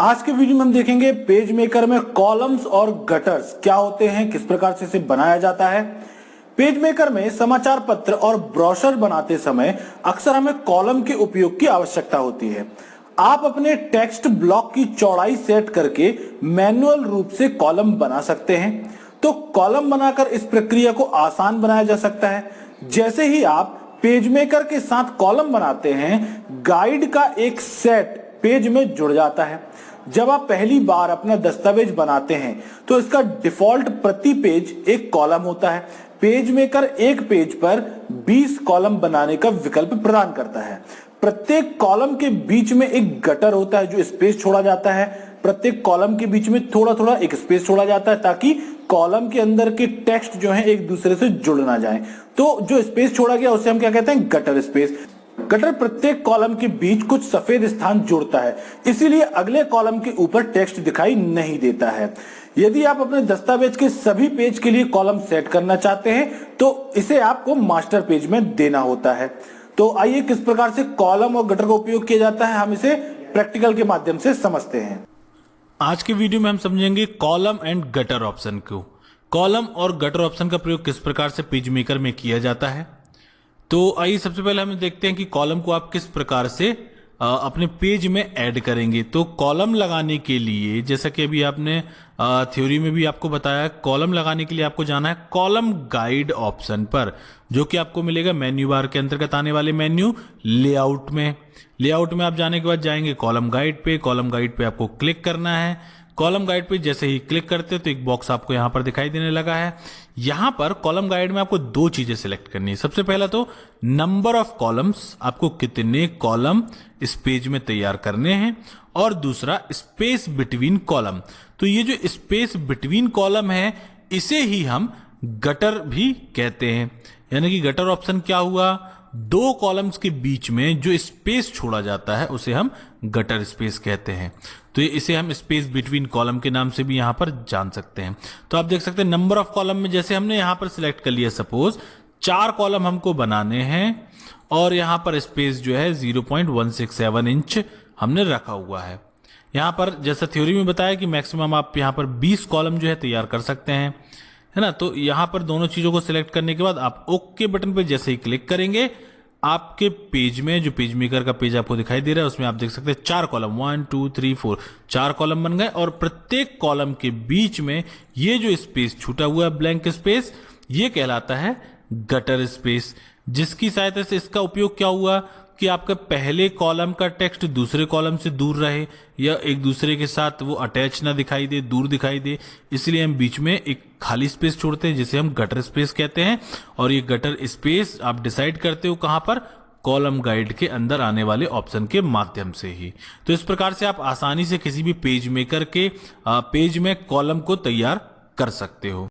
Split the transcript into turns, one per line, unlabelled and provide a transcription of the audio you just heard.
आज के वीडियो में हम देखेंगे पेज मेकर में कॉलम्स और गटर्स क्या होते हैं, किस प्रकार से इसे बनाया जाता है। पेज मेकर में समाचार पत्र और ब्रोशर बनाते समय अक्सर हमें कॉलम के उपयोग की आवश्यकता होती है। आप अपने टेक्स्ट ब्लॉक की चौड़ाई सेट करके मैन्युअल रूप से कॉलम बना सकते हैं। तो कॉलम बनाकर इस प्रक्रिया को आसान बनाया जा सकता है। जैसे ही आप पेज मेकर के साथ कॉलम बनाते हैं, गाइड का एक सेट पेज में जुड़ जाता है। जब आप पहली बार अपना दस्तावेज बनाते हैं तो इसका डिफॉल्ट प्रति पेज एक कॉलम होता है। पेज मेकर एक पेज पर 20 कॉलम बनाने का विकल्प प्रदान करता है। प्रत्येक कॉलम के बीच में एक गटर होता है जो स्पेस छोड़ा जाता है। प्रत्येक कॉलम के बीच में थोड़ा थोड़ा एक स्पेस छोड़ा जाता है ताकि कॉलम के अंदर के टेक्स्ट जो है एक दूसरे से जुड़ ना जाए। तो जो स्पेस छोड़ा गया उसे हम क्या कहते हैं, गटर स्पेस। गटर प्रत्येक कॉलम के बीच कुछ सफेद स्थान जोड़ता है, इसीलिए अगले कॉलम के ऊपर टेक्स्ट दिखाई नहीं देता है। यदि आप अपने दस्तावेज के सभी पेज के लिए कॉलम सेट करना चाहते हैं तो इसे आपको मास्टर पेज में देना होता है। तो आइए किस प्रकार से कॉलम और गटर का उपयोग किया जाता है, हम इसे प्रैक्टिकल के माध्यम से समझते हैं।
आज के वीडियो में हम समझेंगे कॉलम एंड गटर ऑप्शन को। कॉलम और गटर ऑप्शन का प्रयोग किस प्रकार से पेज मेकर में किया जाता है। तो आइए सबसे पहले हम देखते हैं कि कॉलम को आप किस प्रकार से अपने पेज में ऐड करेंगे। तो कॉलम लगाने के लिए, जैसा कि अभी आपने थ्योरी में भी आपको बताया, कॉलम लगाने के लिए आपको जाना है कॉलम गाइड ऑप्शन पर, जो कि आपको मिलेगा मेन्यू बार के अंतर्गत आने वाले मेन्यू लेआउट में। लेआउट में आप जाने के बाद जाएंगे कॉलम गाइड पे। कॉलम गाइड पे आपको क्लिक करना है। कॉलम गाइड पे जैसे ही क्लिक करते हो तो एक बॉक्स आपको यहां पर दिखाई देने लगा है। यहां पर कॉलम गाइड में आपको दो चीजें सिलेक्ट करनी है। सबसे पहला तो नंबर ऑफ कॉलम्स, आपको कितने कॉलम इस पेज में तैयार करने हैं, और दूसरा स्पेस बिटवीन कॉलम। तो ये जो स्पेस बिटवीन कॉलम है इसे ही हम गटर भी कहते हैं। यानी कि गटर ऑप्शन क्या हुआ, दो कॉलम्स के बीच में जो स्पेस छोड़ा जाता है उसे हम गटर स्पेस कहते हैं। तो इसे हम स्पेस बिटवीन कॉलम के नाम से भी यहां पर जान सकते हैं। तो आप देख सकते हैं नंबर ऑफ कॉलम में जैसे हमने यहां पर सिलेक्ट कर लिया, सपोज 4 कॉलम हमको बनाने हैं और यहां पर स्पेस जो है 0.167 इंच हमने रखा हुआ है। यहां पर जैसा थ्योरी में बताया कि मैक्सिमम आप यहां पर 20 कॉलम जो है तैयार कर सकते हैं, है ना। तो यहां पर दोनों चीजों को सिलेक्ट करने के बाद आप ओके बटन पर जैसे ही क्लिक करेंगे, आपके पेज में जो पेज मेकर का पेज आपको दिखाई दे रहा है उसमें आप देख सकते हैं 4 कॉलम, 1 2 3 4, 4 कॉलम बन गए। और प्रत्येक कॉलम के बीच में ये जो स्पेस छूटा हुआ है, ब्लैंक स्पेस, ये कहलाता है गटर स्पेस। जिसकी सहायता से इसका उपयोग क्या हुआ कि आपका पहले कॉलम का टेक्स्ट दूसरे कॉलम से दूर रहे या एक दूसरे के साथ वो अटैच ना दिखाई दे, दूर दिखाई दे, इसलिए हम बीच में एक खाली स्पेस छोड़ते हैं जिसे हम गटर स्पेस कहते हैं। और ये गटर स्पेस आप डिसाइड करते हो कहां पर, कॉलम गाइड के अंदर आने वाले ऑप्शन के माध्यम से ही। तो इस प्रकार से आप आसानी से किसी भी पेज मेकर के पेज में कॉलम को तैयार कर सकते हो।